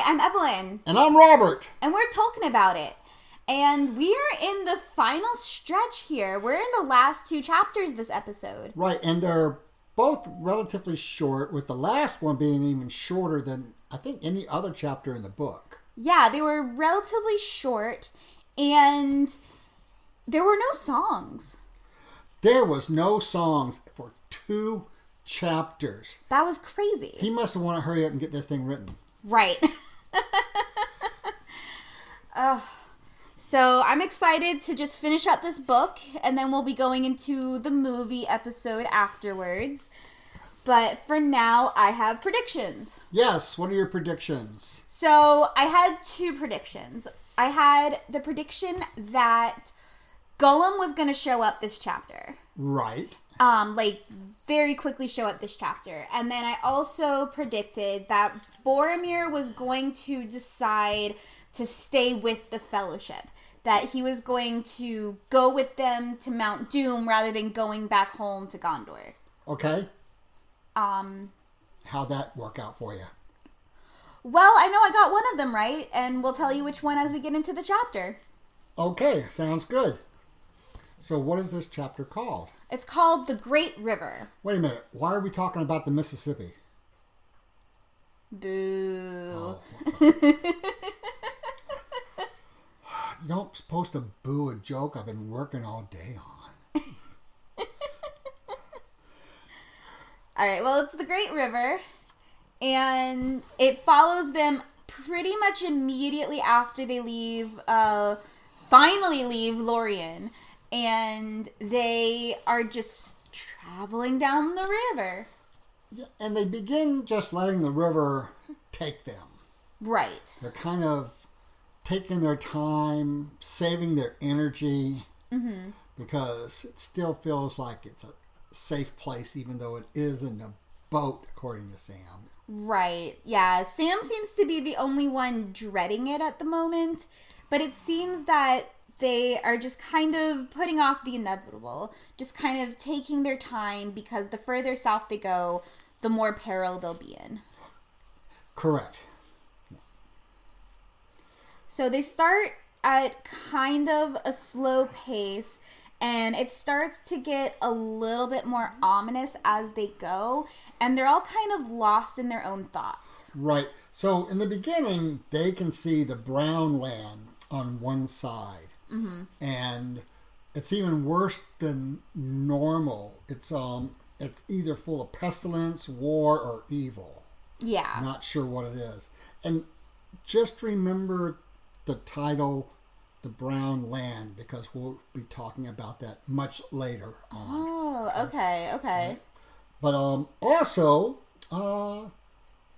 I'm Evelyn. And I'm Robert. And we're talking about it. And we are in the final stretch here. We're in the last 2 chapters this episode. Right, and they're both relatively short, with the last one being even shorter than, I think, any other chapter in the book. Yeah, they were relatively short, and there were no songs. There was no songs for 2 chapters. That was crazy. He must have wanted to hurry up and get this thing written. Right. So I'm excited to just finish up this book, and then we'll be going into the movie episode afterwards. But for now, I have predictions. Yes, what are your predictions? So I had 2 predictions. I had the prediction that Gollum was going to show up this chapter. Right. Very quickly show up this chapter. And then I also predicted that Boromir was going to decide to stay with the Fellowship. That he was going to go with them to Mount Doom rather than going back home to Gondor. Okay. How'd that work out for you? Well, I know I got one of them right, and we'll tell you which one as we get into the chapter. Okay, sounds good. So what is this chapter called? It's called The Great River. Wait a minute. Why are we talking about the Mississippi? Boo. Oh. You're not supposed to boo a joke I've been working all day on. All right, well, it's the Great River, and it follows them pretty much immediately after they finally leave Lorien, and they are just traveling down the river. Yeah, and they begin just letting the river take them. Right. They're kind of taking their time, saving their energy, because it still feels like it's a safe place, even though it is in a boat, according to Sam. Right. Yeah. Sam seems to be the only one dreading it at the moment, but it seems that they are just kind of putting off the inevitable, just kind of taking their time, because the further south they go, the more peril they'll be in. Correct. So they start at kind of a slow pace, and it starts to get a little bit more ominous as they go, and they're all kind of lost in their own thoughts. Right. So in the beginning, they can see the brown land on one side, and it's even worse than normal. It's either full of pestilence, war, or evil. Yeah. Not sure what it is. And just remember the title, The Brown Land, because we'll be talking about that much later on. Oh, okay. Right? But also,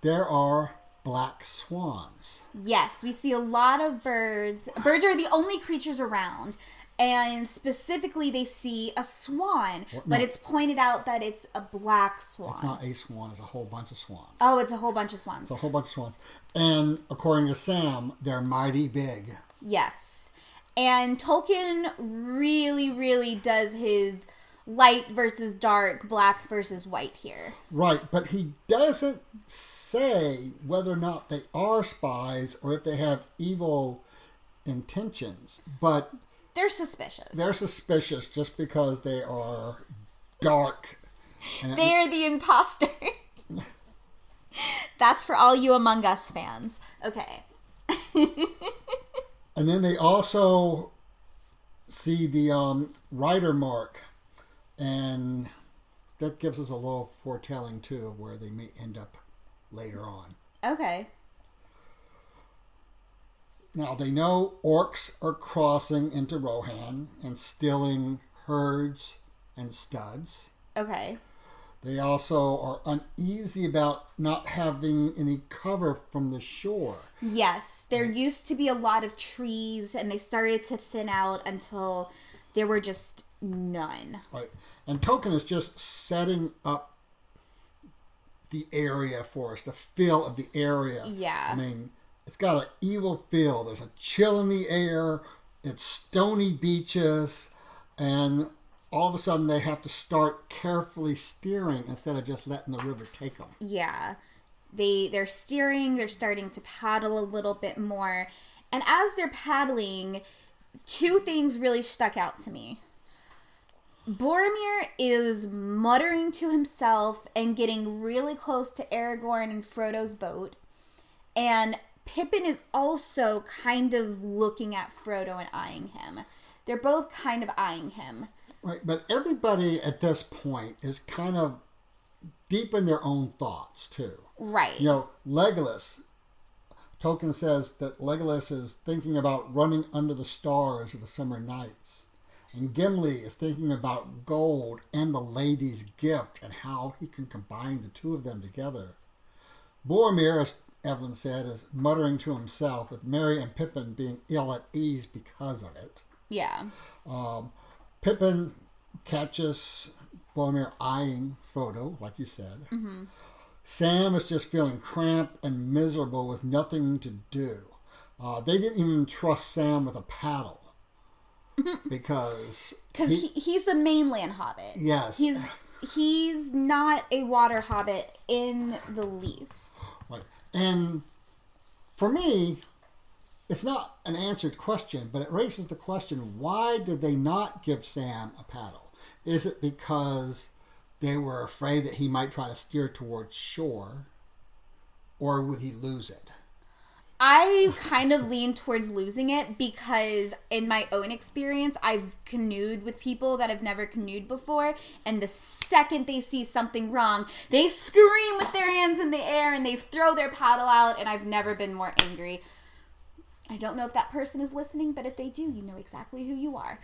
there are black swans. Yes, we see a lot of birds. Birds are the only creatures around. And specifically, they see a swan, but it's pointed out that it's a black swan. It's not a swan, it's a whole bunch of swans. Oh, it's a whole bunch of swans. It's a whole bunch of swans. And according to Sam, they're mighty big. Yes. And Tolkien really, really does his light versus dark, black versus white here. Right, but he doesn't say whether or not they are spies or if they have evil intentions. But they're suspicious. They're suspicious just because they are dark. They're the imposter. That's for all you Among Us fans. Okay. And then they also see the rider mark. And that gives us a little foretelling, too, of where they may end up later on. Okay. Now, they know orcs are crossing into Rohan and stealing herds and studs. Okay. They also are uneasy about not having any cover from the shore. Yes, there used to be a lot of trees, and they started to thin out until there were just none. Right. And Tolkien is just setting up the area for us, the feel of the area. Yeah. I mean, it's got an evil feel. There's a chill in the air. It's stony beaches. And all of a sudden they have to start carefully steering instead of just letting the river take them. Yeah. they're steering, they're starting to paddle a little bit more. And as they're paddling, two things really stuck out to me. Boromir is muttering to himself and getting really close to Aragorn and Frodo's boat. And Pippin is also kind of looking at Frodo and eyeing him. They're both kind of eyeing him. Right, but everybody at this point is kind of deep in their own thoughts, too. Right. Legolas, Tolkien says that Legolas is thinking about running under the stars of the summer nights. And Gimli is thinking about gold and the lady's gift and how he can combine the two of them together. Boromir, as Evelyn said, is muttering to himself, with Merry and Pippin being ill at ease because of it. Yeah. Pippin catches Boromir eyeing Frodo, like you said. Mm-hmm. Sam is just feeling cramped and miserable with nothing to do. They didn't even trust Sam with a paddle. Because he's a mainland hobbit. Yes. He's not a water hobbit in the least. Right. And for me, it's not an answered question, but it raises the question, why did they not give Sam a paddle? Is it because they were afraid that he might try to steer towards shore, or would he lose it? I kind of lean towards losing it because in my own experience, I've canoed with people that have never canoed before, and the second they see something wrong, they scream with their hands in the air and they throw their paddle out, and I've never been more angry. I don't know if that person is listening, but if they do, you know exactly who you are.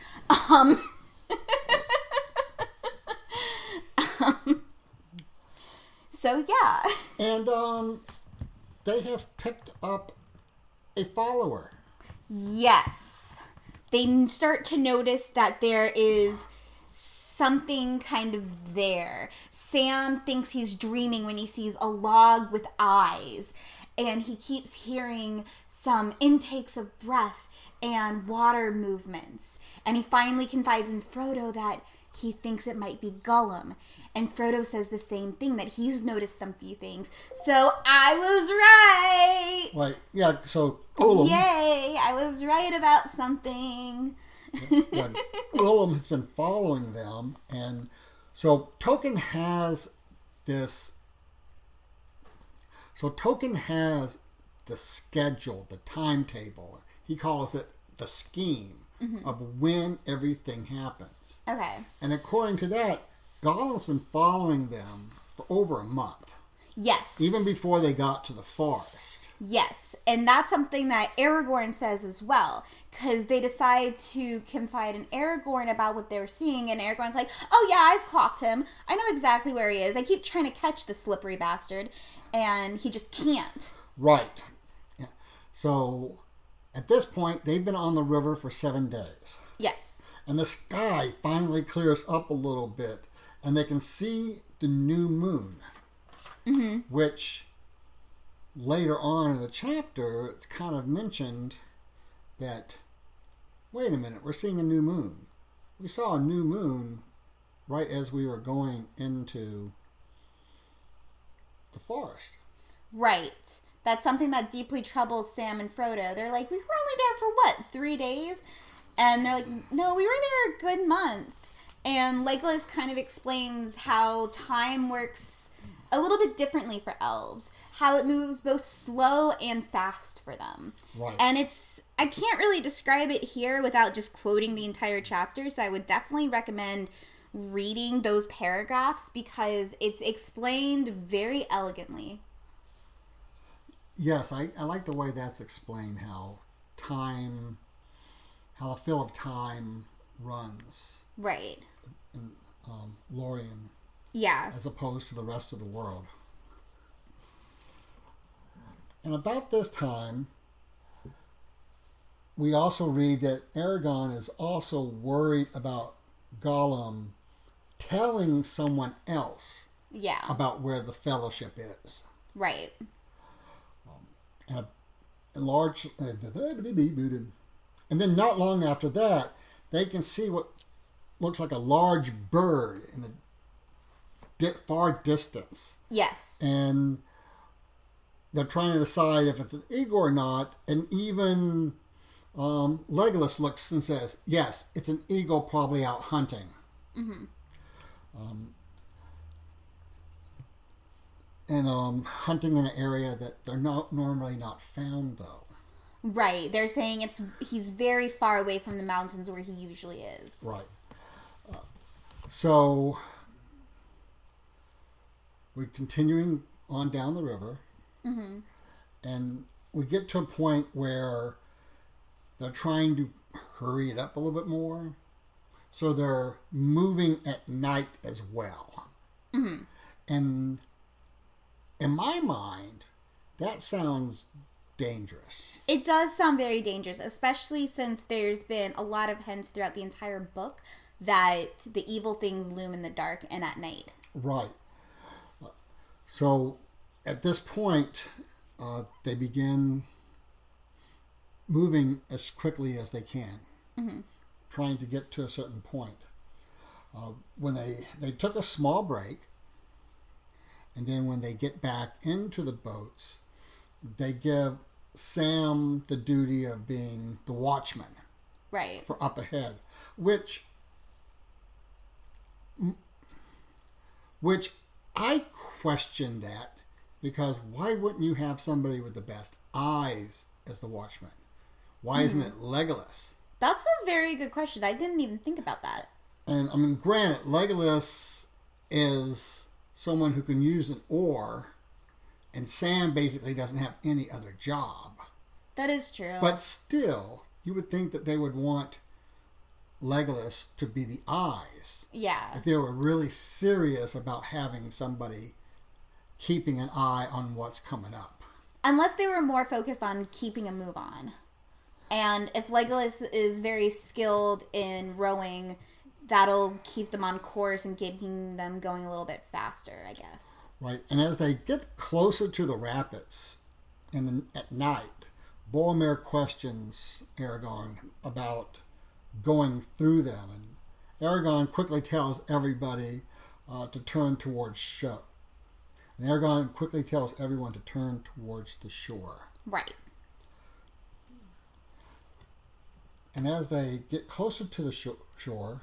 So yeah. And they have picked up a follower. Yes. They start to notice that there is something kind of there. Sam thinks he's dreaming when he sees a log with eyes, and he keeps hearing some intakes of breath and water movements. And he finally confides in Frodo that he thinks it might be Gollum. And Frodo says the same thing, that he's noticed some few things. So I was right! Right, yeah, so Gollum... Yay, I was right about something. Yeah, Gollum has been following them, and so Tolkien has this... So Tolkien has the schedule, the timetable. He calls it the scheme. Mm-hmm. Of when everything happens. Okay. And according to that, Gollum's been following them for over a month. Yes. Even before they got to the forest. Yes. And that's something that Aragorn says as well. Because they decide to confide in Aragorn about what they're seeing. And Aragorn's like, oh yeah, I've clocked him. I know exactly where he is. I keep trying to catch the slippery bastard. And he just can't. Right. Yeah. So... At this point, they've been on the river for 7 days. Yes. And the sky finally clears up a little bit, and they can see the new moon. Mm-hmm. Which, later on in the chapter, it's kind of mentioned that, wait a minute, we're seeing a new moon. We saw a new moon right as we were going into the forest. Right. That's something that deeply troubles Sam and Frodo. They're like, we were only there for what, 3 days? And they're like, no, we were there a good month. And Legolas kind of explains how time works a little bit differently for elves. How it moves both slow and fast for them. Right. And I can't really describe it here without just quoting the entire chapter. So I would definitely recommend reading those paragraphs because it's explained very elegantly. Yes, I like the way that's explained, how the feel of time runs. Right. In Lorien. Yeah. As opposed to the rest of the world. And about this time, we also read that Aragorn is also worried about Gollum telling someone else about where the Fellowship is. Right. And and then not long after that, they can see what looks like a large bird in the far distance. Yes. And they're trying to decide if it's an eagle or not, and even Legolas looks and says, yes, it's an eagle probably out hunting. Mm-hmm. And hunting in an area that they're normally not found, though. Right. They're saying he's very far away from the mountains where he usually is. Right. So we're continuing on down the river. Mm-hmm. And we get to a point where they're trying to hurry it up a little bit more. So they're moving at night as well. Mm-hmm. And in my mind, that sounds dangerous. It does sound very dangerous, especially since there's been a lot of hints throughout the entire book that the evil things loom in the dark and at night. Right. So at this point, they begin moving as quickly as they can, mm-hmm. trying to get to a certain point. When they took a small break, and then when they get back into the boats, they give Sam the duty of being the watchman. Right. For up ahead, which I question that, because why wouldn't you have somebody with the best eyes as the watchman? Why isn't it Legolas? That's a very good question. I didn't even think about that. And I mean, granted, Legolas is someone who can use an oar, and Sam basically doesn't have any other job. That is true. But still, you would think that they would want Legolas to be the eyes. Yeah. If they were really serious about having somebody keeping an eye on what's coming up. Unless they were more focused on keeping a move on. And if Legolas is very skilled in rowing, that'll keep them on course and keeping them going a little bit faster, I guess. Right. And as they get closer to the rapids at night, Boromir questions Aragorn about going through them. And Aragorn quickly tells everybody to turn towards shore. And Aragorn quickly tells everyone to turn towards the shore. Right. And as they get closer to the shore,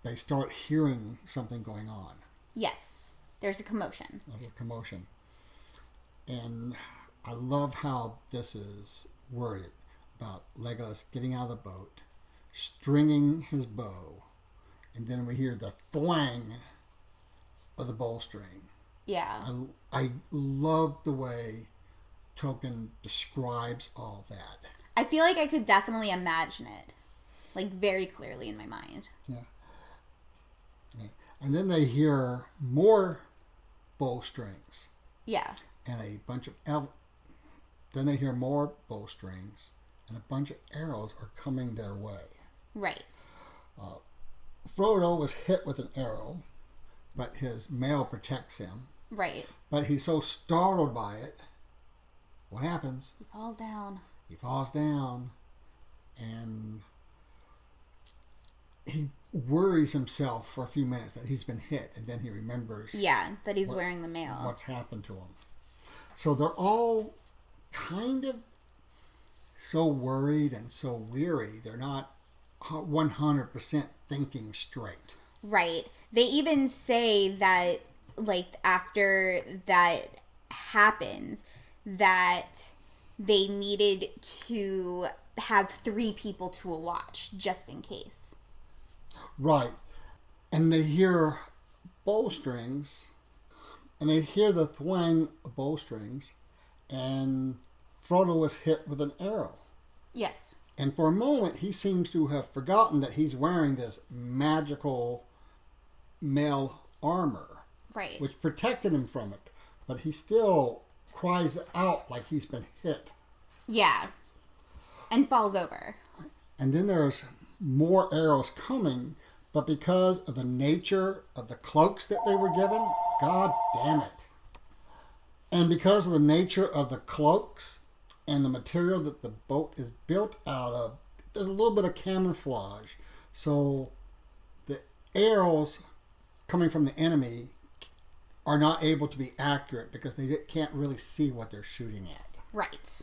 they start hearing something going on. Yes. There's a commotion. There's a commotion. And I love how this is worded about Legolas getting out of the boat, stringing his bow, and then we hear the thwang of the bowstring. Yeah. I love the way Tolkien describes all that. I feel like I could definitely imagine it, like, very clearly in my mind. Yeah. And then they hear more bowstrings. Yeah. And a bunch of then they hear more bowstrings, and a bunch of arrows are coming their way. Right. Frodo was hit with an arrow, but his mail protects him. Right. But he's so startled by it. What happens? He falls down. He falls down, and he worries himself for a few minutes that he's been hit, and then he remembers. Yeah, that he's wearing the mail. What's happened to him. So they're all kind of so worried and so weary. They're not 100% thinking straight. Right. They even say that, like, after that happens, that they needed to have 3 people to a watch, just in case. Right. And they hear bowstrings, and they hear the thwang of bowstrings, and Frodo was hit with an arrow. Yes. And for a moment, he seems to have forgotten that he's wearing this magical mail armor. Right. Which protected him from it. But he still cries out like he's been hit. Yeah. And falls over. And then there's more arrows coming, but because of the nature of the cloaks that they were given, God damn it. And because of the nature of the cloaks and the material that the boat is built out of, there's a little bit of camouflage. So the arrows coming from the enemy are not able to be accurate because they can't really see what they're shooting at. Right.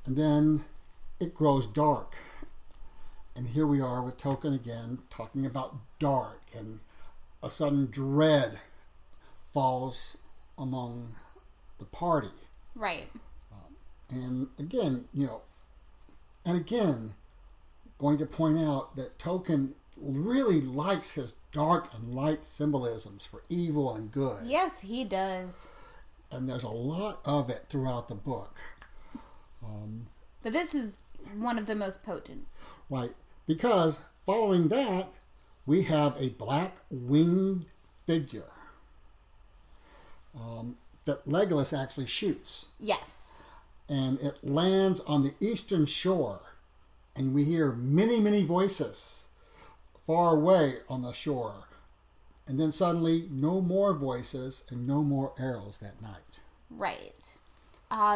And then it grows dark. And here we are with Token again, talking about dark, and a sudden dread falls among the party. Right. And again, going to point out that Token really likes his dark and light symbolisms for evil and good. Yes, he does. And there's a lot of it throughout the book. But this is one of the most potent. Right. Because following that, we have a black winged figure that Legolas actually shoots. Yes. And it lands on the eastern shore. And we hear many, many voices far away on the shore. And then suddenly, no more voices and no more arrows that night. Right.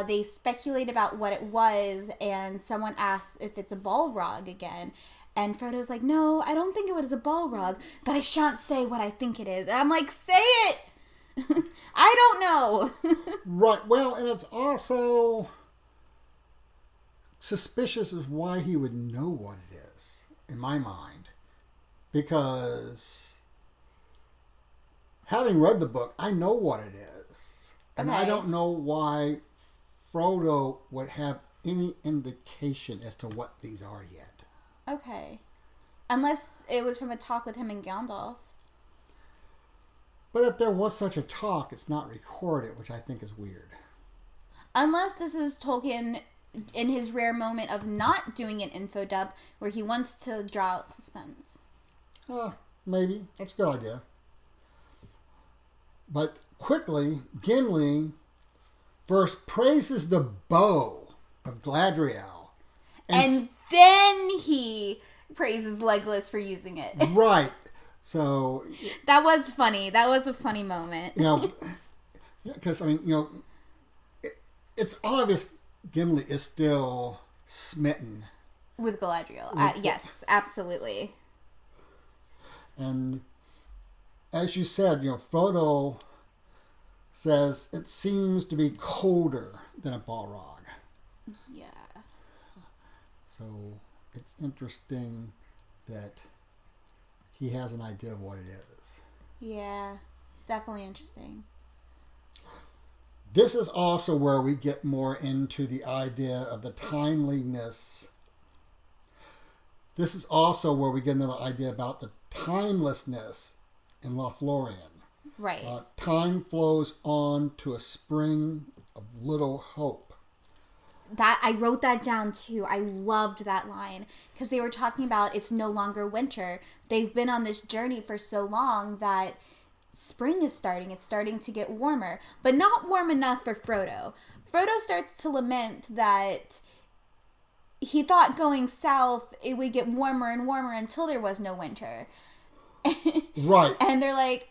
They speculate about what it was, and someone asks if it's a Balrog again. And Frodo's like, no, I don't think it was a Balrog, but I shan't say what I think it is. And I'm like, say it! I don't know. Right. Well, and it's also suspicious as why he would know what it is, in my mind. Because having read the book, I know what it is. And I don't know why Frodo would have any indication as to what these are yet. Okay. Unless it was from a talk with him and Gandalf. But if there was such a talk, it's not recorded, which I think is weird. Unless this is Tolkien in his rare moment of not doing an info dump where he wants to draw out suspense. Maybe. That's a good idea. But quickly, Gimli first praises the bow of Galadriel. And then he praises Legolas for using it. Right. So that was funny. That was a funny moment. Because, it's obvious Gimli is still smitten. With Galadriel. Yes, absolutely. And as you said, Frodo says it seems to be colder than a Balrog. Yeah. So it's interesting that he has an idea of what it is. Yeah, definitely interesting. This is also where we get more into the idea of the timeliness. This is also where we get into the idea about the timelessness in Lothlorien. Right. Time flows on to a spring of little hope. That I wrote that down too. I loved that line because they were talking about it's no longer winter. They've been on this journey for so long that spring is starting. It's starting to get warmer, but not warm enough for Frodo. Frodo starts to lament that he thought going south it would get warmer and warmer until there was no winter. Right. And they're like,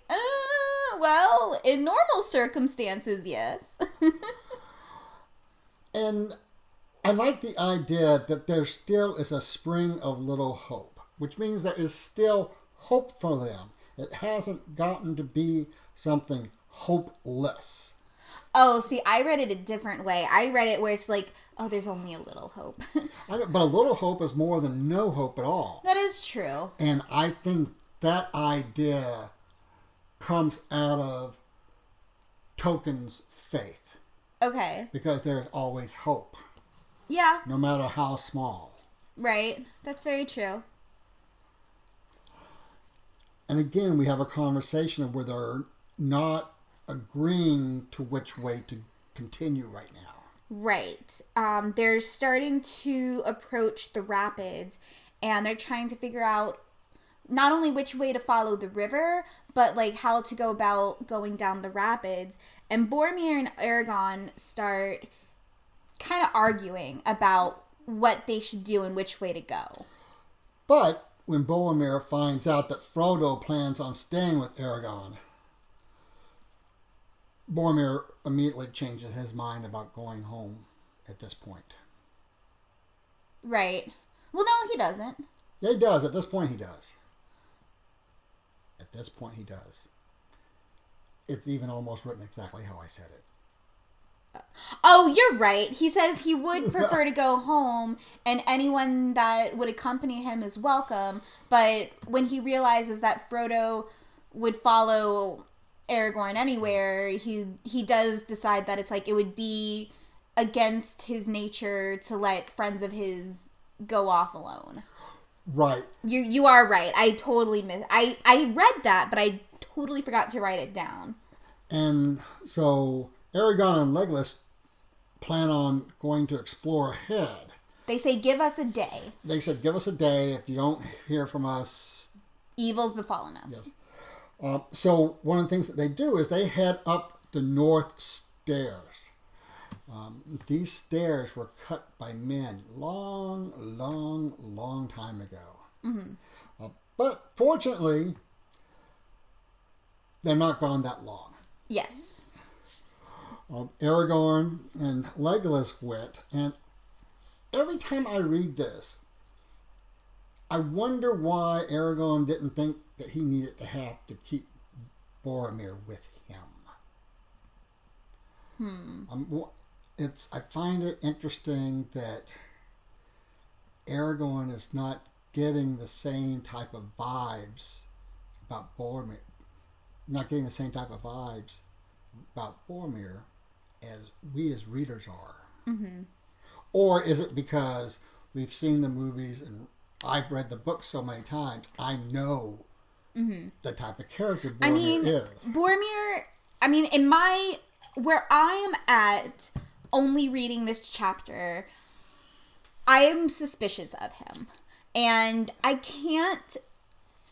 well, in normal circumstances, yes. And I like the idea that there still is a spring of little hope, which means there is still hope for them. It hasn't gotten to be something hopeless. Oh, see, I read it a different way. I read it where it's like, oh, there's only a little hope. But a little hope is more than no hope at all. That is true. And I think that idea comes out of Tolkien's faith. Okay. Because there is always hope. Yeah. No matter how small. Right. That's very true. And again, we have a conversation of where they're not agreeing to which way to continue right now. Right. They're starting to approach the rapids, and they're trying to figure out not only which way to follow the river, but like how to go about going down the rapids. And Boromir and Aragorn start kind of arguing about what they should do and which way to go. But when Boromir finds out that Frodo plans on staying with Aragorn, Boromir immediately changes his mind about going home at this point. Right. Well, no, he doesn't. Yeah, he does. At this point, he does. At this point, he does. it's even almost written exactly how I said it. Oh, you're right. He says he would prefer to go home and anyone that would accompany him is welcome. But when he realizes that Frodo would follow Aragorn anywhere, he does decide that it's like it would be against his nature to let friends of his go off alone. Right. You are right. I totally I read that, but I totally forgot to write it down. And so Aragorn and Legolas plan on going to explore ahead. They say, give us a day. They said, give us a day. If you don't hear from us, evil's befallen us. Yes. So one of the things that they do is they head up the north stairs. These stairs were cut by men long time ago. Mm-hmm. But fortunately, they're not gone that long. Yes. Aragorn and Legolas went, and every time I read this, I wonder why Aragorn didn't think that he needed to have to keep Boromir with him. I find it interesting that Aragorn is not getting the same type of vibes about Boromir. Not getting the same type of vibes about Boromir as we as readers are. Mm-hmm. Or is it because we've seen the movies and I've read the books so many times, I know the type of character Boromir is. Boromir, where I am at, only reading this chapter, I am suspicious of him. And I can't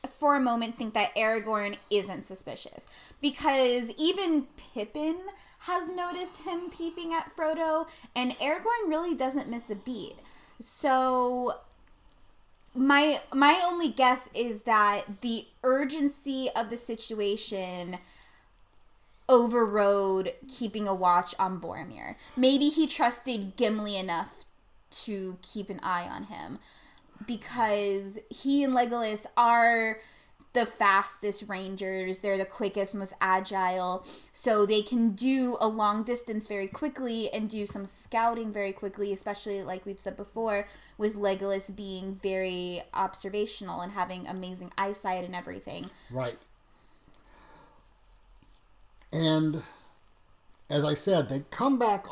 for a moment think that Aragorn isn't suspicious. Because even Pippin has noticed him peeping at Frodo, and Aragorn really doesn't miss a beat. So my only guess is that the urgency of the situation overrode keeping a watch on Boromir. Maybe he trusted Gimli enough to keep an eye on him, because he and Legolas are the fastest rangers. They're the quickest, most agile, so they can do a long distance very quickly and do some scouting very quickly, especially like we've said before, with Legolas being very observational and having amazing eyesight and everything. Right. And as I said, they come back,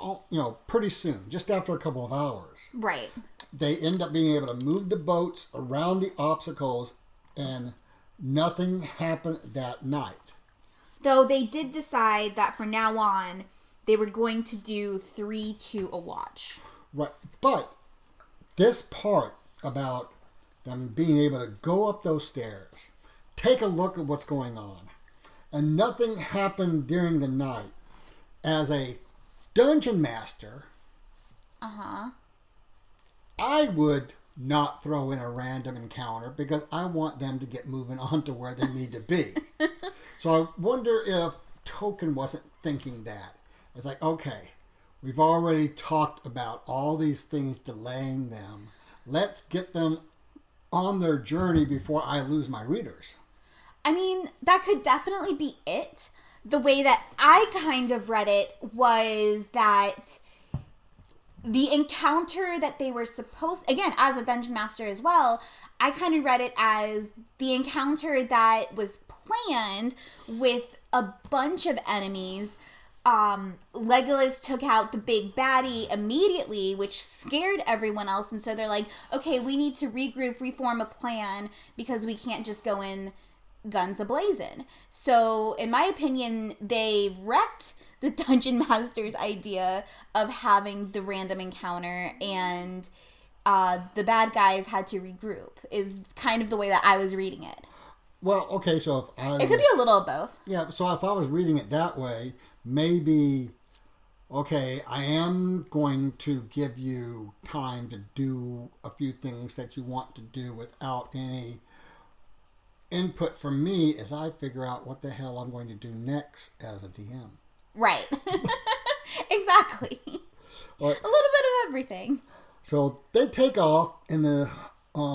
pretty soon, just after a couple of hours. Right. They end up being able to move the boats around the obstacles, and nothing happened that night. Though they did decide that from now on, they were going to do 3 to a watch. Right. But this part about them being able to go up those stairs, take a look at what's going on, and nothing happened during the night, as a dungeon master, I would not throw in a random encounter because I want them to get moving on to where they need to be. So I wonder if Tolkien wasn't thinking that. It's like, okay, we've already talked about all these things delaying them. Let's get them on their journey before I lose my readers. I mean, that could definitely be it. The way that I kind of read it was that the encounter that they were supposed... Again, as a dungeon master as well, I kind of read it as the encounter that was planned with a bunch of enemies. Legolas took out the big baddie immediately, which scared everyone else. And so they're like, okay, we need to regroup, reform a plan, because we can't just go in guns a-blazing. So, in my opinion, they wrecked the Dungeon Master's idea of having the random encounter, and the bad guys had to regroup, is kind of the way that I was reading it. Well, okay, so if It could be a little of both. Yeah, so if I was reading it that way, maybe, okay, I am going to give you time to do a few things that you want to do without any input from me as I figure out what the hell I'm going to do next as a DM. Right. Exactly. Right. A little bit of everything. So they take off, and the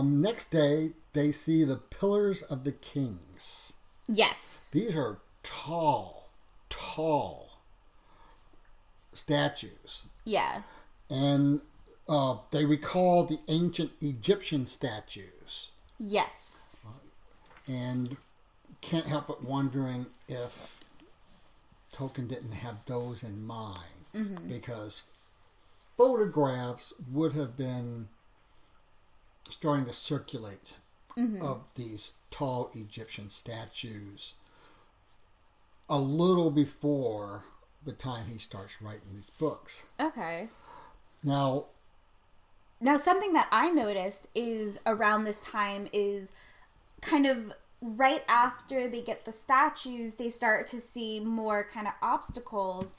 next day they see the Pillars of the Kings. Yes. These are tall, tall statues. Yeah. And they recall the ancient Egyptian statues. Yes. And can't help but wondering if Tolkien didn't have those in mind. Mm-hmm. Because photographs would have been starting to circulate of these tall Egyptian statues a little before the time he starts writing these books. Okay. Now, something that I noticed is around this time is kind of right after they get the statues, they start to see more kind of obstacles,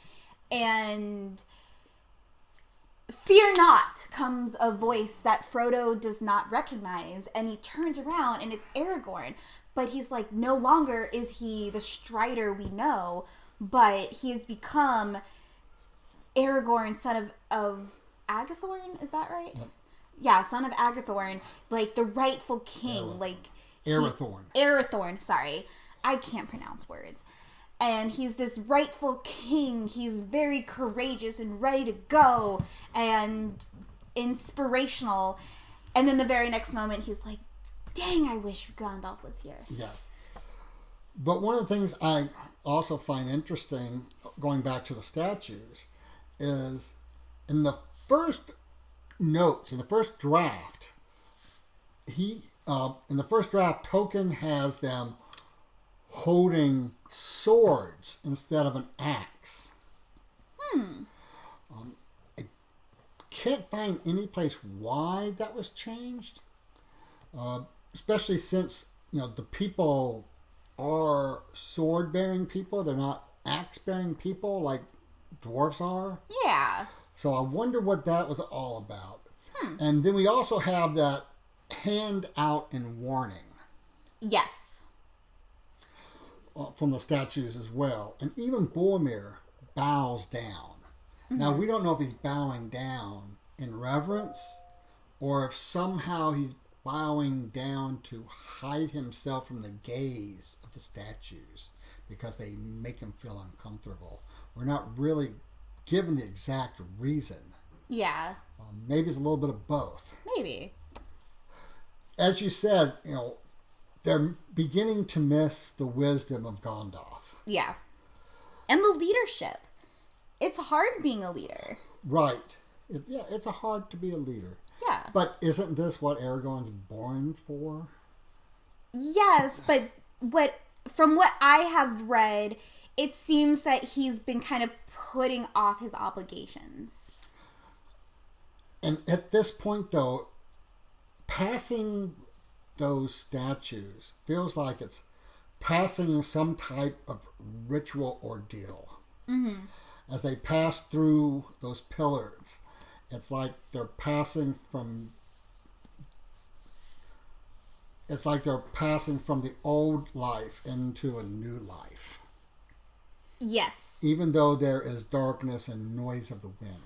and fear not comes a voice that Frodo does not recognize, and he turns around and it's Aragorn, but he's like, no longer is he the Strider we know, but he has become Aragorn, son of Agathorn, is that right? Yep. Yeah, son of Agathorn, like the rightful king, Arathorn, sorry. I can't pronounce words. And he's this rightful king. He's very courageous and ready to go and inspirational. And then the very next moment, he's like, dang, I wish Gandalf was here. Yes. But one of the things I also find interesting, going back to the statues, is in the first notes, in the first draft, Tolkien has them holding swords instead of an axe. I can't find any place why that was changed, especially since the people are sword-bearing people. They're not axe-bearing people like dwarves are. Yeah. So I wonder what that was all about. And then we also have that hand out and warning. Yes. From the statues as well. And even Boromir bows down. Now, we don't know if he's bowing down in reverence or if somehow he's bowing down to hide himself from the gaze of the statues because they make him feel uncomfortable. We're not really given the exact reason. Yeah. Maybe it's a little bit of both. Maybe. As you said, they're beginning to miss the wisdom of Gandalf. Yeah. And the leadership. It's hard being a leader. Right. It's hard to be a leader. Yeah. But isn't this what Aragorn's born for? Yes, but from what I have read, it seems that he's been kind of putting off his obligations. And at this point, though, passing those statues feels like it's passing some type of ritual ordeal. Mm-hmm. As they pass through those pillars, it's like they're passing from the old life into a new life. Yes. Even though there is darkness and noise of the wind.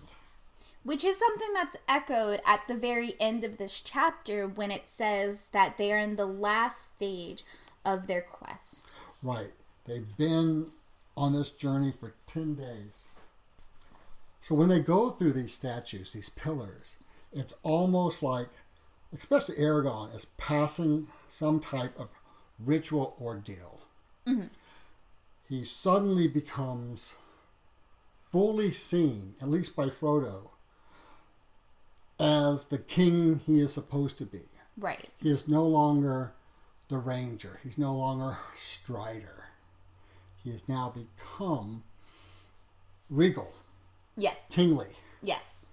Which is something that's echoed at the very end of this chapter when it says that they are in the last stage of their quest. Right. They've been on this journey for 10 days. So when they go through these statues, these pillars, it's almost like, especially Aragorn, is passing some type of ritual ordeal. Mm-hmm. He suddenly becomes fully seen, at least by Frodo, as the king he is supposed to be. Right. He is no longer the ranger. He's no longer Strider. He has now become regal. Yes. Kingly. Yes.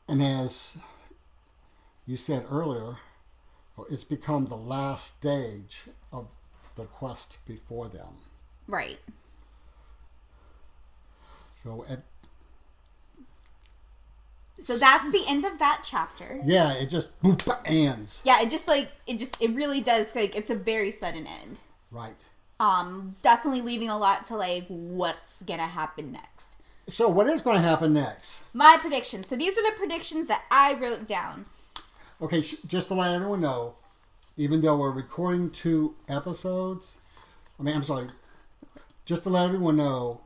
And as you said earlier, it's become the last stage of the quest before them. Right. So that's the end of that chapter. Yeah, it just boop ends. Yeah, it really does, it's a very sudden end. Right. Definitely leaving a lot to what's gonna happen next. So what is going to happen next? My predictions. So these are the predictions that I wrote down. Okay, just to let everyone know, even though we're recording 2 episodes, I'm sorry, just to let everyone know,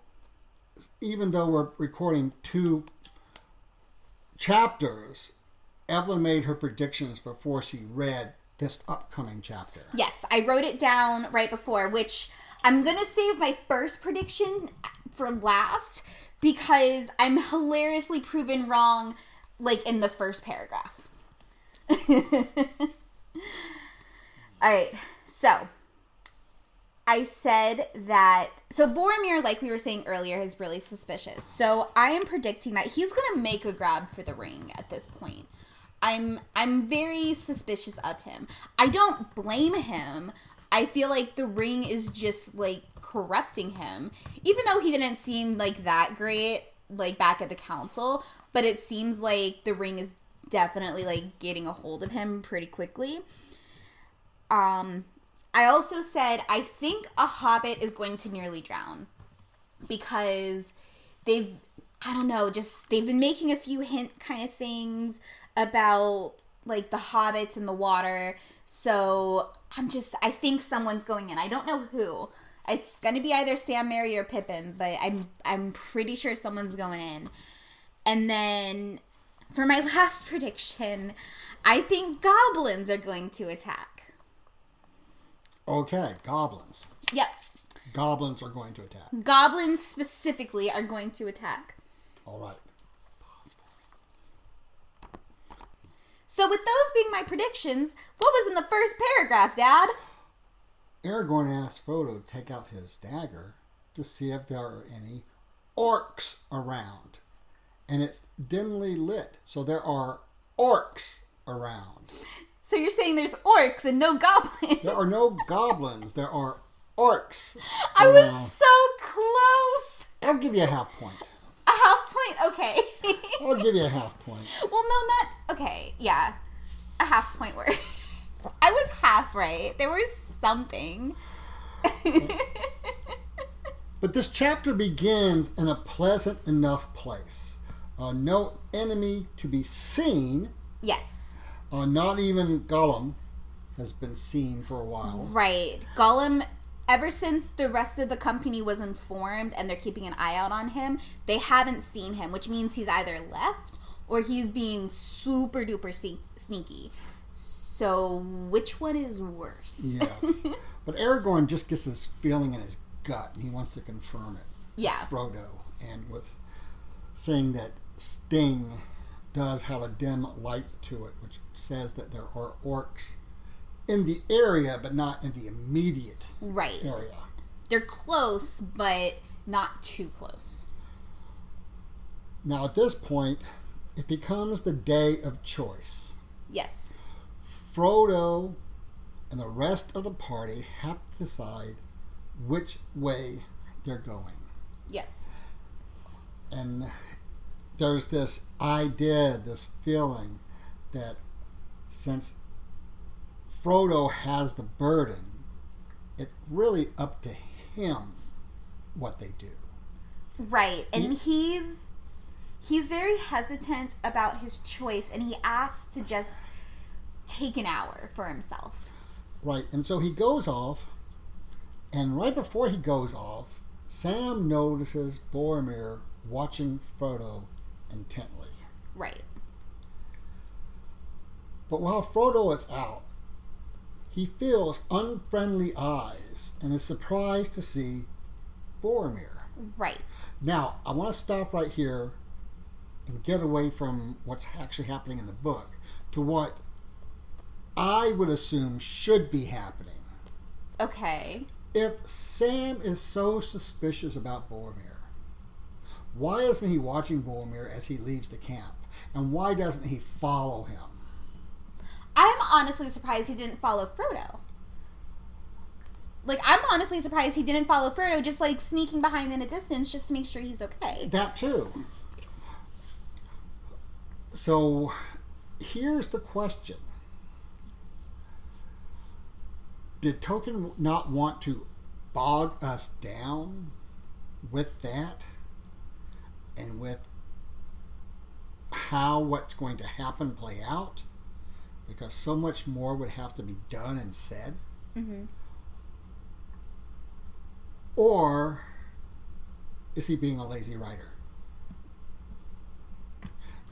even though we're recording 2 chapters, Evelyn made her predictions before she read this upcoming chapter. Yes, I wrote it down right before, which I'm going to save my first prediction for last because I'm hilariously proven wrong, like, in the first paragraph. All right, so I said that... So Boromir, like we were saying earlier, is really suspicious. So I am predicting that he's going to make a grab for the ring at this point. I'm very suspicious of him. I don't blame him. I feel like the ring is just, like, corrupting him. Even though he didn't seem, like, that great, like, back at the council. But it seems like the ring is definitely, like, getting a hold of him pretty quickly. I also said I think a hobbit is going to nearly drown. Because they've been making a few hint kind of things about, like, the hobbits in the water. So I think someone's going in. I don't know who. It's going to be either Sam, Merry, or Pippin, but I'm pretty sure someone's going in. And then for my last prediction, I think goblins are going to attack. Okay, goblins. Yep. Goblins are going to attack. Goblins specifically are going to attack. All right. So with those being my predictions, what was in the first paragraph, Dad? Aragorn asked Frodo to take out his dagger to see if there are any orcs around. And it's dimly lit, so there are orcs around. So you're saying there's orcs and no goblins? There are no goblins. There are orcs I around. was so close. I'll give you a half point. A half point? Okay. I'll give you a half point. Well, no, not... Okay, yeah. A half point word. I was half right. There was something. But this chapter begins in a pleasant enough place. No enemy to be seen. Yes. Not even Gollum has been seen for a while. Right. Gollum, ever since the rest of the company was informed and they're keeping an eye out on him, they haven't seen him, which means he's either left or he's being super duper sneaky. So which one is worse? Yes. But Aragorn just gets this feeling in his gut and he wants to confirm it. Yeah. With Frodo, and with saying that Sting does have a dim light to it, which says that there are orcs in the area, but not in the immediate area. They're close, but not too close. Now, at this point, it becomes the day of choice. Yes. Frodo and the rest of the party have to decide which way they're going. Yes. And there's this idea, this feeling that since Frodo has the burden, it's really up to him what they do. Right. And he's very hesitant about his choice, and he asks to just take an hour for himself. Right. And so he goes off, and right before he goes off, Sam notices Boromir watching Frodo intently. Right. But while Frodo is out, he feels unfriendly eyes and is surprised to see Boromir. Right. Now, I want to stop right here and get away from what's actually happening in the book to what I would assume should be happening. Okay. If Sam is so suspicious about Boromir, why isn't he watching Boromir as he leaves the camp? And why doesn't he follow him? I'm honestly surprised he didn't follow Frodo. Like, I'm honestly surprised he didn't follow Frodo, just, like, sneaking behind in a distance just to make sure he's okay. That too. So, here's the question. Did Tolkien not want to bog us down with that? And with how what's going to happen play out? because so much more would have to be done and said? Mm-hmm. Or is he being a lazy writer?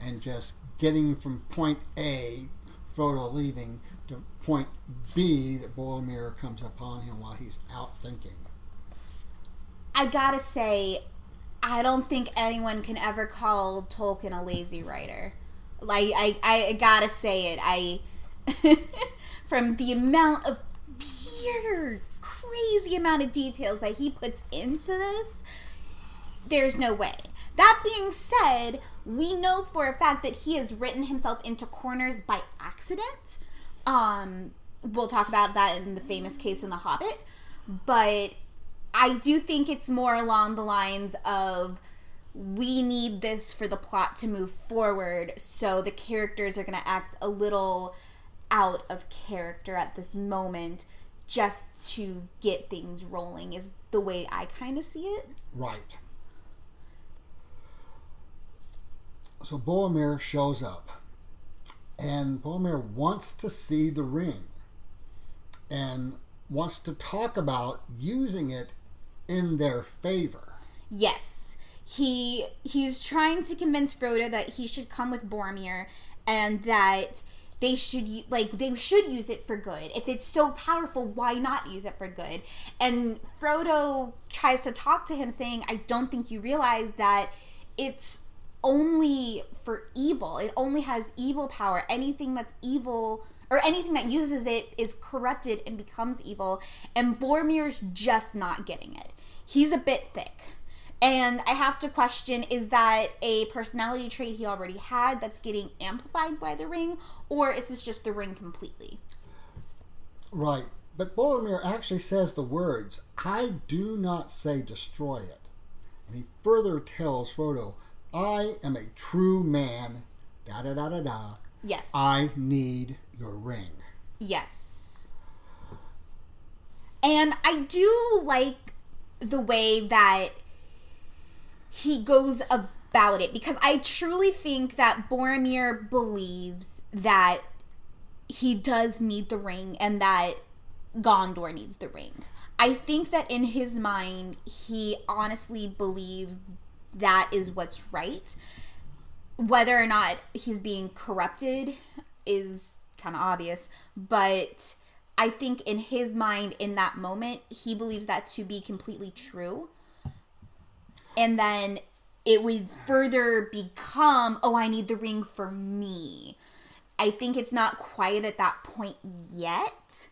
And just getting from point A, Frodo leaving, to point B, that Boromir comes upon him while he's out thinking. I gotta say, I don't think anyone can ever call Tolkien a lazy writer. Like, I gotta say it. From the amount of pure, crazy amount of details that he puts into this, there's no way. That being said, we know for a fact that he has written himself into corners by accident. We'll talk about that in the famous case in The Hobbit. But I do think it's more along the lines of, we need this for the plot to move forward, so the characters are going to act a little out of character at this moment just to get things rolling, is the way I kind of see it. Right. So Boromir shows up, and Boromir wants to see the ring and wants to talk about using it in their favor. Yes. He's trying to convince Frodo that he should come with Boromir and that they should use it for good. If it's so powerful, why not use it for good? And Frodo tries to talk to him saying, I don't think you realize that it's only for evil. It only has evil power. Anything that's evil, or anything that uses it, is corrupted and becomes evil. And Boromir's just not getting it. He's a bit thick. And I have to question, is that a personality trait he already had that's getting amplified by the ring, or is this just the ring completely? Right. But Boromir actually says the words, I do not say destroy it. And he further tells Frodo, I am a true man, da-da-da-da-da. Yes. I need your ring. Yes. And I do like the way that he goes about it, because I truly think that Boromir believes that he does need the ring and that Gondor needs the ring. I think that in his mind, he honestly believes that is what's right. Whether or not he's being corrupted is kind of obvious, but I think in his mind, in that moment, he believes that to be completely true. And then it would further become, oh, I need the ring for me. I think it's not quite at that point yet.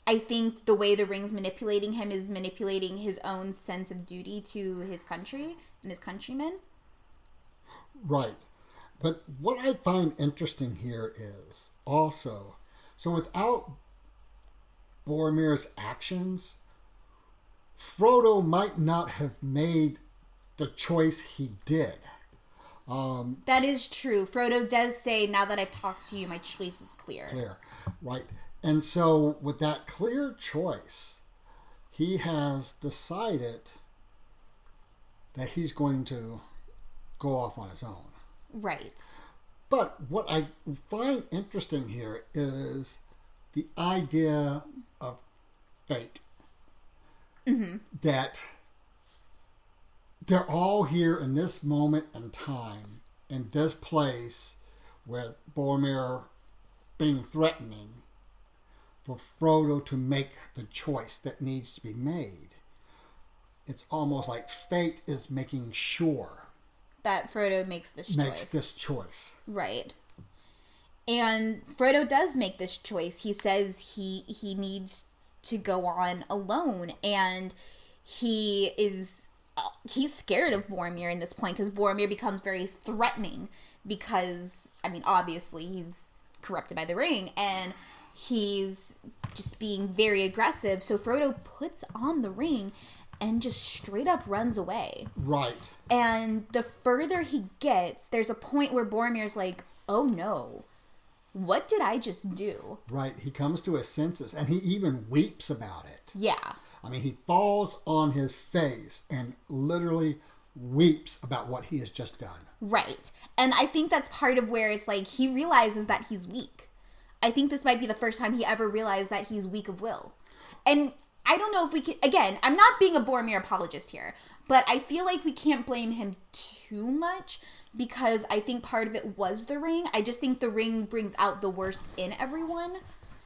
I think the way the ring's manipulating him is manipulating his own sense of duty to his country and his countrymen. Right. But what I find interesting here is also, so without Boromir's actions, Frodo might not have made the choice he did. That is true. Frodo does say, now that I've talked to you, my choice is clear. Clear, right. And so with that clear choice, he has decided that he's going to go off on his own. Right. But what I find interesting here is the idea of fate. Mm-hmm. That they're all here in this moment in time, in this place, where Boromir being threatening for Frodo to make the choice that needs to be made. It's almost like fate is making sure that Frodo makes this choice. Right. And Frodo does make this choice. He says he needs to go on alone, and he's scared of Boromir in this point, because Boromir becomes very threatening, because, I mean, obviously he's corrupted by the ring, and he's just being very aggressive. So Frodo puts on the ring and just straight up runs away. Right. And the further he gets, there's a point where Boromir's like, oh no, what did I just do? Right. He comes to his senses, and he even weeps about it. Yeah. I mean, he falls on his face and literally weeps about what he has just done. Right. And I think that's part of where it's like he realizes that he's weak. I think this might be the first time he ever realized that he's weak of will. And I don't know if we can, again, I'm not being a Boromir apologist here, but I feel like we can't blame him too much because I think part of it was the ring. I just think the ring brings out the worst in everyone.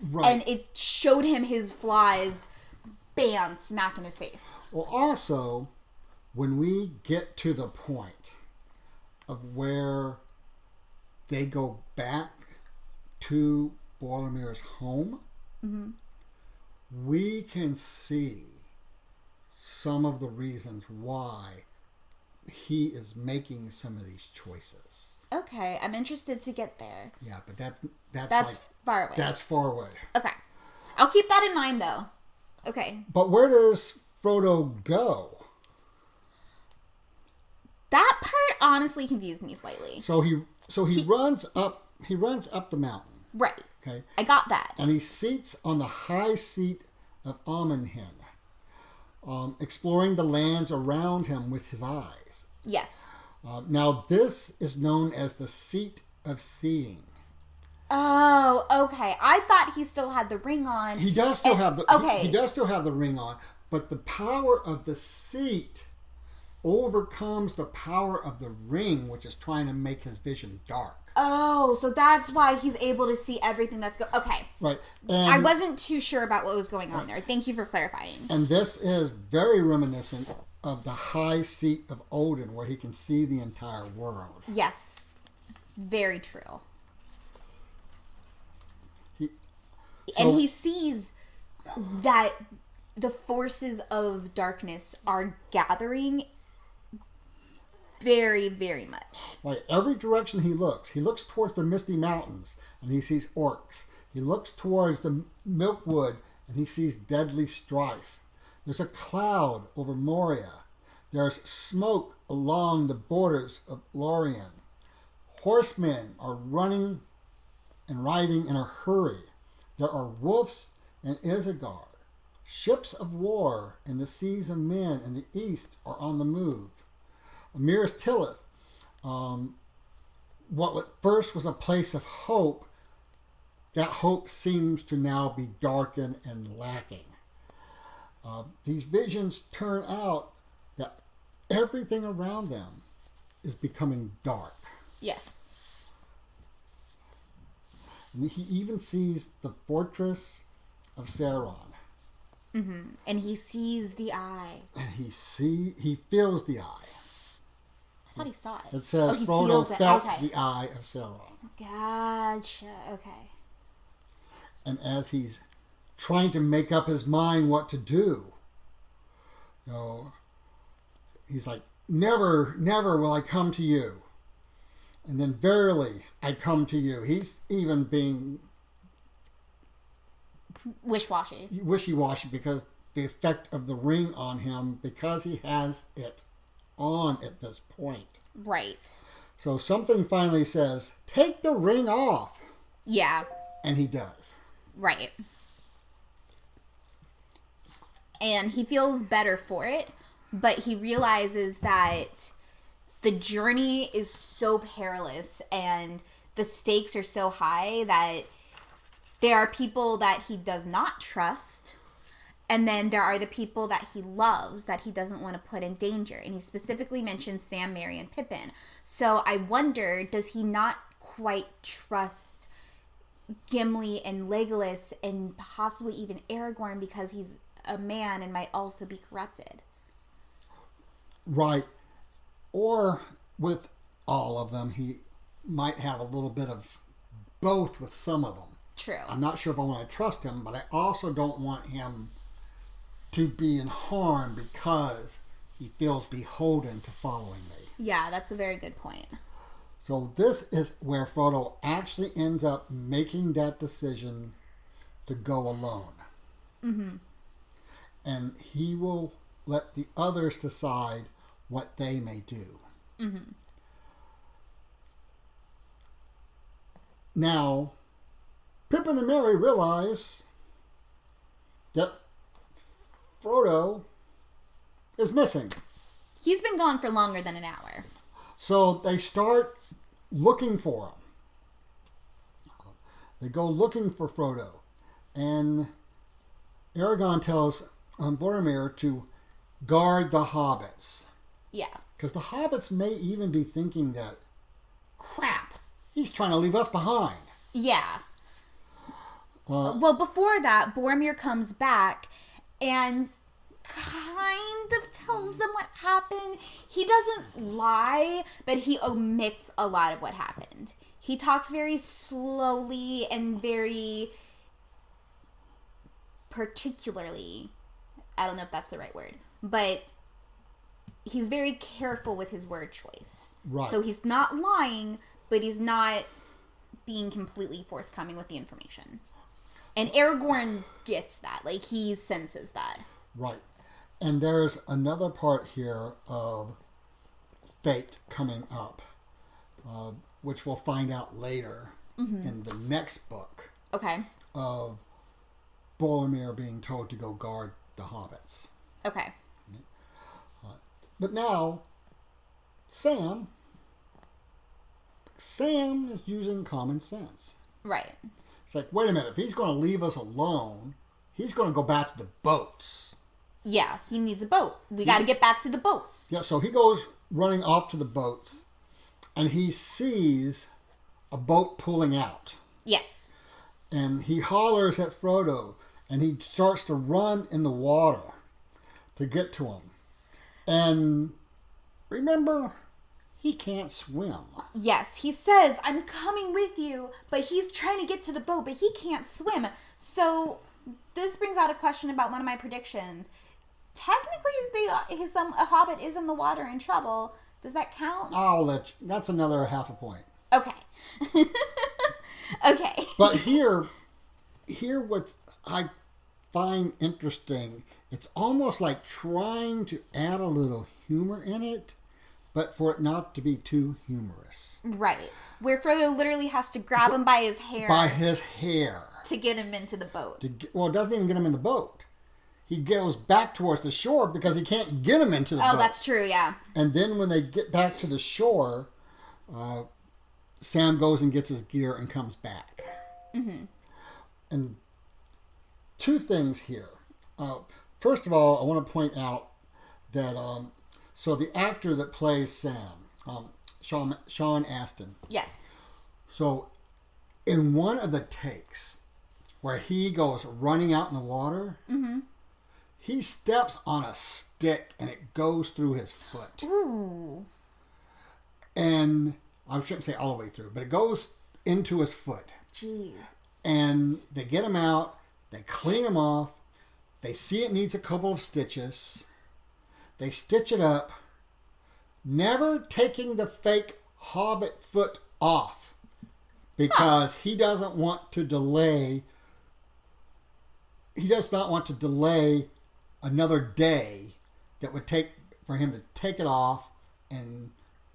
Right. And it showed him his flaws, bam, smack in his face. Well, also, when we get to the point of where they go back to Boromir's home, we can see some of the reasons why he is making some of these choices. Okay, I'm interested to get there. Yeah, but that's like, far away. That's far away. Okay. I'll keep that in mind, though. Okay. But where does Frodo go? That part honestly confused me slightly. So he runs up the mountain. Right. Okay. I got that. And he seats on the high seat of Amunhin, exploring the lands around him with his eyes. Yes. Now this is known as the Seat of Seeing. Oh, okay. I thought he still had the ring on. He does still have the okay. He does still have the ring on, but the power of the seat overcomes the power of the ring, which is trying to make his vision dark. Oh, so that's why he's able to see everything that's going. Okay. Right. And I wasn't too sure about what was going on there. Thank you for clarifying. And this is very reminiscent of the high seat of Odin, where he can see the entire world. Yes. Very true. He sees that the forces of darkness are gathering very, very much. Right. Every direction he looks towards the Misty Mountains and he sees orcs. He looks towards the Milkwood and he sees deadly strife. There's a cloud over Moria. There's smoke along the borders of Lorien. Horsemen are running and riding in a hurry. There are wolves in Isengard. Ships of war in the seas of men in the east are on the move. Minas Tirith, what at first was a place of hope, that hope seems to now be darkened and lacking. These visions turn out that everything around them is becoming dark. Yes. And he even sees the fortress of Sauron. Mm-hmm. And he sees the eye. And he feels the eye. I thought he saw it. It says Frodo felt the eye of Sauron. Gotcha. Okay. And as he's trying to make up his mind what to do, he's like, never, never will I come to you. And then verily I come to you. He's even being wishy-washy because the effect of the ring on him, because he has it on at this point. Right. So something finally says, take the ring off. Yeah. And he does. Right. And he feels better for it, but he realizes that the journey is so perilous and the stakes are so high that there are people that he does not trust, and then there are the people that he loves that he doesn't want to put in danger. And he specifically mentions Sam, Merry, and Pippin. So I wonder, does he not quite trust Gimli and Legolas and possibly even Aragorn because he's a man and might also be corrupted? Right. Or with all of them, he might have a little bit of both with some of them. True. I'm not sure if I want to trust him, but I also don't want him to be in harm because he feels beholden to following me. Yeah, that's a very good point. So this is where Frodo actually ends up making that decision to go alone. Mm-hmm. And he will let the others decide what they may do. Mm-hmm. Now, Pippin and Merry realize that Frodo is missing. He's been gone for longer than an hour. So they start looking for him. They go looking for Frodo. And Aragorn tells Boromir to guard the hobbits. Yeah. Because the hobbits may even be thinking that, crap, he's trying to leave us behind. Yeah. Well, before that, Boromir comes back and kind of tells them what happened. He doesn't lie, but he omits a lot of what happened. He talks very slowly and very particularly. I don't know if that's the right word, but he's very careful with his word choice. Right. So he's not lying, but he's not being completely forthcoming with the information. And Aragorn gets that. Like, he senses that. Right. And there's another part here of fate coming up, which we'll find out later in the next book. Okay. Of Boromir being told to go guard the hobbits. Okay. But now, Sam is using common sense. Right. It's like, wait a minute, if he's going to leave us alone, he's going to go back to the boats. Yeah, he needs a boat. We got to get back to the boats. Yeah, so he goes running off to the boats, and he sees a boat pulling out. Yes. And he hollers at Frodo, and he starts to run in the water to get to him. And remember, he can't swim. Yes, he says, I'm coming with you, but he's trying to get to the boat, but he can't swim. So this brings out a question about one of my predictions. Technically, a hobbit is in the water in trouble. Does that count? That's another half a point. Okay. Okay. But here what I find interesting, it's almost like trying to add a little humor in it, but for it not to be too humorous. Right. Where Frodo literally has to grab him by his hair. By his hair. To get him into the boat. Well, it doesn't even get him in the boat. He goes back towards the shore because he can't get him into the boat. Oh, that's true, yeah. And then when they get back to the shore, Sam goes and gets his gear and comes back. Mm-hmm. And two things here. First of all, I want to point out that so the actor that plays Sam, Sean Astin. Yes. So in one of the takes where he goes running out in the water, he steps on a stick and it goes through his foot. Ooh. And I shouldn't say all the way through, but it goes into his foot. Jeez. And they get him out, they clean him off, they see it needs a couple of stitches, they stitch it up, never taking the fake hobbit foot off because he does not want to delay another day that would take for him to take it off and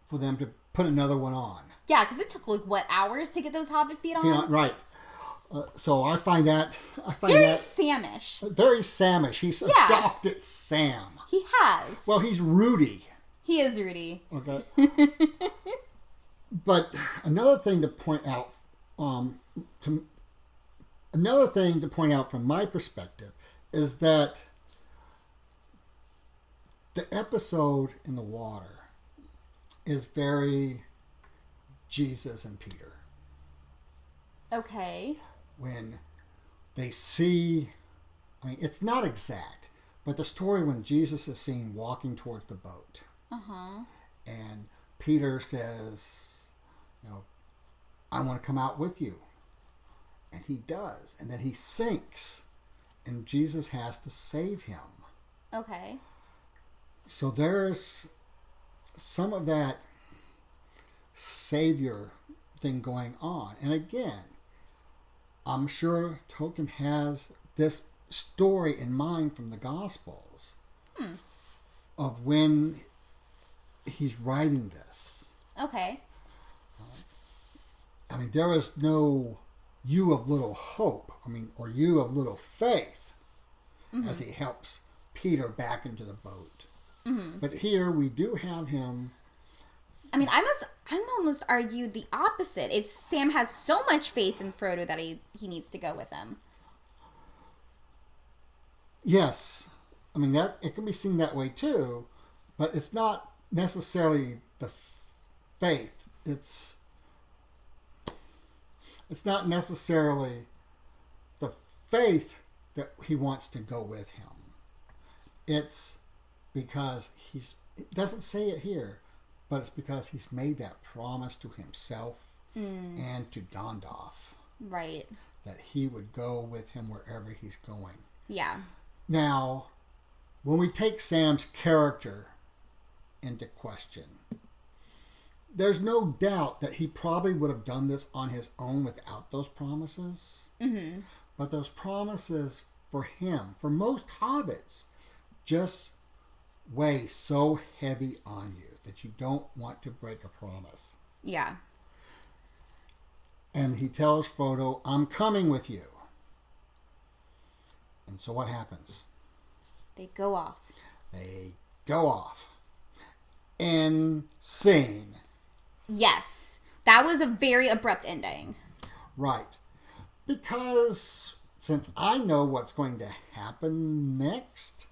for them to put another one on. Yeah, because it took hours to get those hobbit feet on? Right. So I find that very Samish. Very Samish. He's adopted Sam. He has. Well, he's Rudy. He is Rudy. Okay. But another thing to point out, from my perspective, is that the episode in the water is very Jesus and Peter. Okay. When they see, it's not exact, but the story when Jesus is seen walking towards the boat. And Peter says, I want to come out with you. And he does. And then he sinks. And Jesus has to save him. Okay. So there's some of that savior thing going on. And again, I'm sure Tolkien has this story in mind from the Gospels of when he's writing this. Okay. There is no you of little hope, or you of little faith, as he helps Peter back into the boat. But here we do have him I mean, I'm almost argue the opposite. It's Sam has so much faith in Frodo that he needs to go with him. Yes. I mean, that it can be seen that way too, but it's not necessarily the faith. It's not necessarily the faith that he wants to go with him. It's because it doesn't say it here, but it's because he's made that promise to himself and to Gandalf. Right. That he would go with him wherever he's going. Yeah. Now, when we take Sam's character into question, there's no doubt that he probably would have done this on his own without those promises. Mm-hmm. But those promises for him, for most hobbits, just weigh so heavy on you that you don't want to break a promise. Yeah. And he tells Frodo, I'm coming with you. And so what happens? They go off. And sing. Yes. That was a very abrupt ending. Right. Because since I know what's going to happen next,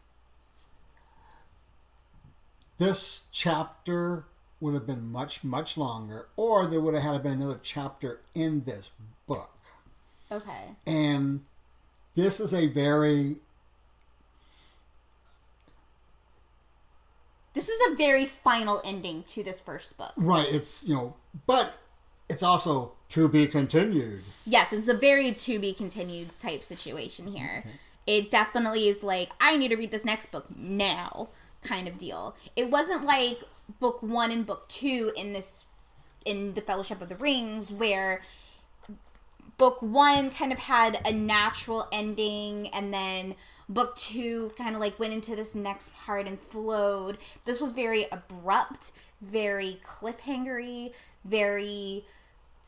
this chapter would have been much, much longer, or there would have had to been another chapter in this book. Okay. And this is a very... This is a very final ending to this first book. Right, it's, but it's also to be continued. Yes, it's a very to be continued type situation here. Okay. It definitely is like, I need to read this next book now kind of deal. It wasn't like book 1 and book 2 in the Fellowship of the Rings, where book 1 kind of had a natural ending, and then book 2 kind of like went into this next part and flowed. This was very abrupt, very cliffhangery, very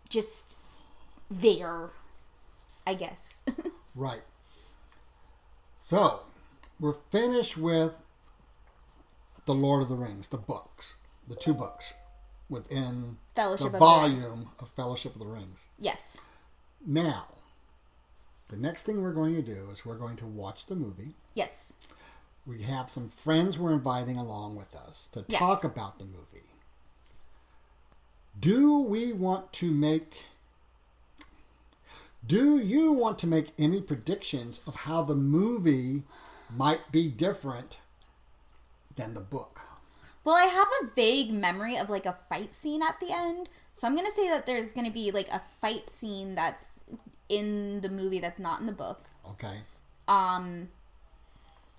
just there, I guess. Right. So, we're finished with The Lord of the Rings, the books, the 2 books within Fellowship the of volume the Rings. Of Fellowship of the Rings. Yes. Now, the next thing we're going to do is we're going to watch the movie. Yes. We have some friends we're inviting along with us to talk about the movie. Do you want to make any predictions of how the movie might be different than the book? Well, I have a vague memory of like a fight scene at the end. So I'm going to say that there's going to be like a fight scene that's in the movie that's not in the book. Okay.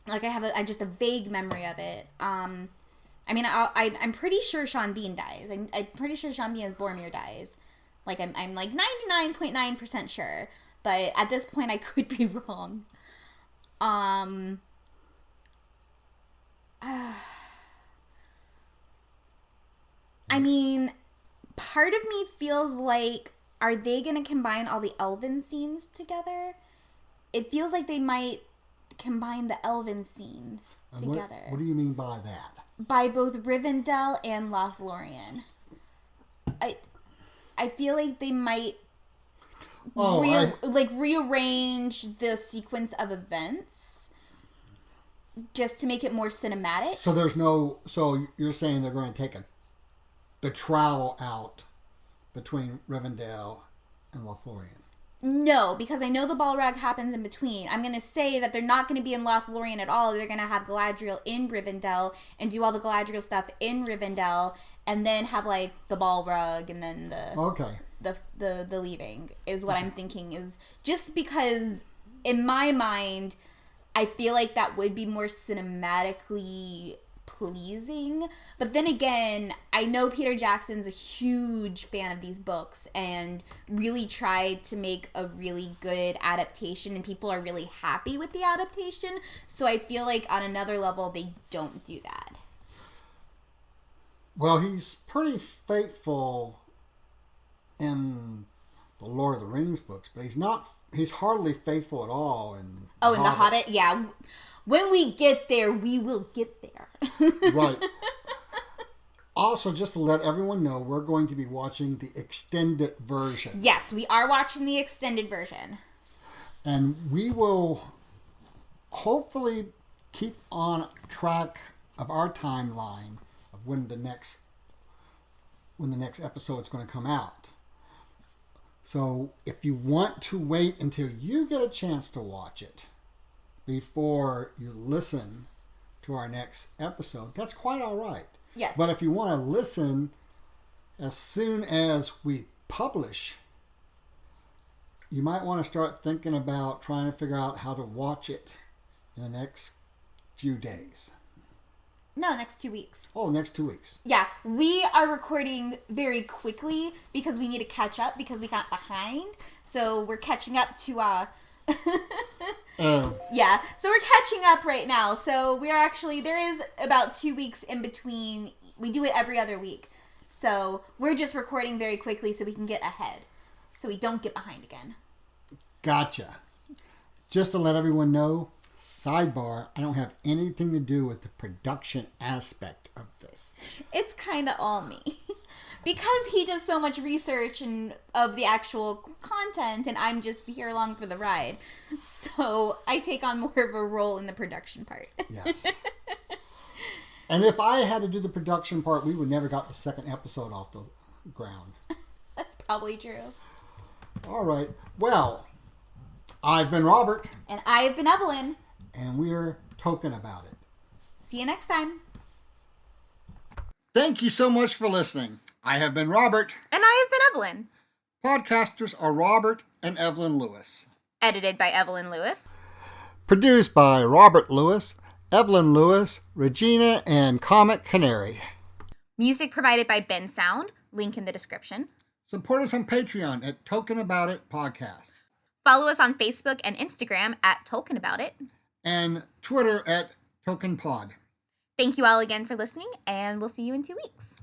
Like I have just a vague memory of it. I mean, I'm pretty sure Sean Bean dies. I'm pretty sure Sean Bean as Boromir dies. Like I'm like 99.9% sure, but at this point I could be wrong. I mean, part of me feels like, are they going to combine all the elven scenes together? It feels like they might combine the elven scenes together. What do you mean by that? By both Rivendell and Lothlorien. I feel like they might rearrange the sequence of events just to make it more cinematic. So you're saying they're going to take the travel out between Rivendell and Lothlorien? No, because I know the Balrog happens in between. I'm going to say that they're not going to be in Lothlorien at all. They're going to have Galadriel in Rivendell and do all the Galadriel stuff in Rivendell, and then have like the Balrog and then the leaving is what I'm thinking, is just because in my mind I feel like that would be more cinematically pleasing. But then again, I know Peter Jackson's a huge fan of these books and really tried to make a really good adaptation, and people are really happy with the adaptation. So I feel like on another level they don't do that. Well, he's pretty faithful in the Lord of the Rings books, but he's hardly faithful at all in The Hobbit. Yeah. When we get there, we will get there. Right. Also, just to let everyone know, we're going to be watching the extended version. Yes, we are watching the extended version. And we will hopefully keep on track of our timeline of when the next episode is going to come out. So if you want to wait until you get a chance to watch it before you listen to our next episode, that's quite all right. Yes. But if you want to listen as soon as we publish, you might want to start thinking about trying to figure out how to watch it in the next few days. No, next 2 weeks. Oh, next 2 weeks. Yeah, we are recording very quickly because we need to catch up because we got behind. So we're catching up to yeah, so we're catching up right now. So we're actually, there is about 2 weeks in between. We do it every other week. So we're just recording very quickly so we can get ahead. So we don't get behind again. Gotcha. Just to let everyone know, sidebar, I don't have anything to do with the production aspect of this. It's kind of all me. Because he does so much research and of the actual content, and I'm just here along for the ride. So I take on more of a role in the production part. Yes. And if I had to do the production part, we would never got the second episode off the ground. That's probably true. All right. Well, I've been Robert. And I've been Evelyn. And we're talking about it. See you next time. Thank you so much for listening. I have been Robert. And I have been Evelyn. Podcasters are Robert and Evelyn Lewis. Edited by Evelyn Lewis. Produced by Robert Lewis, Evelyn Lewis, Regina, and Comic Canary. Music provided by Ben Sound. Link in the description. Support us on Patreon at Talking About It Podcast. Follow us on Facebook and Instagram at Talking About It. And Twitter at TokenPod. Thank you all again for listening, and we'll see you in 2 weeks.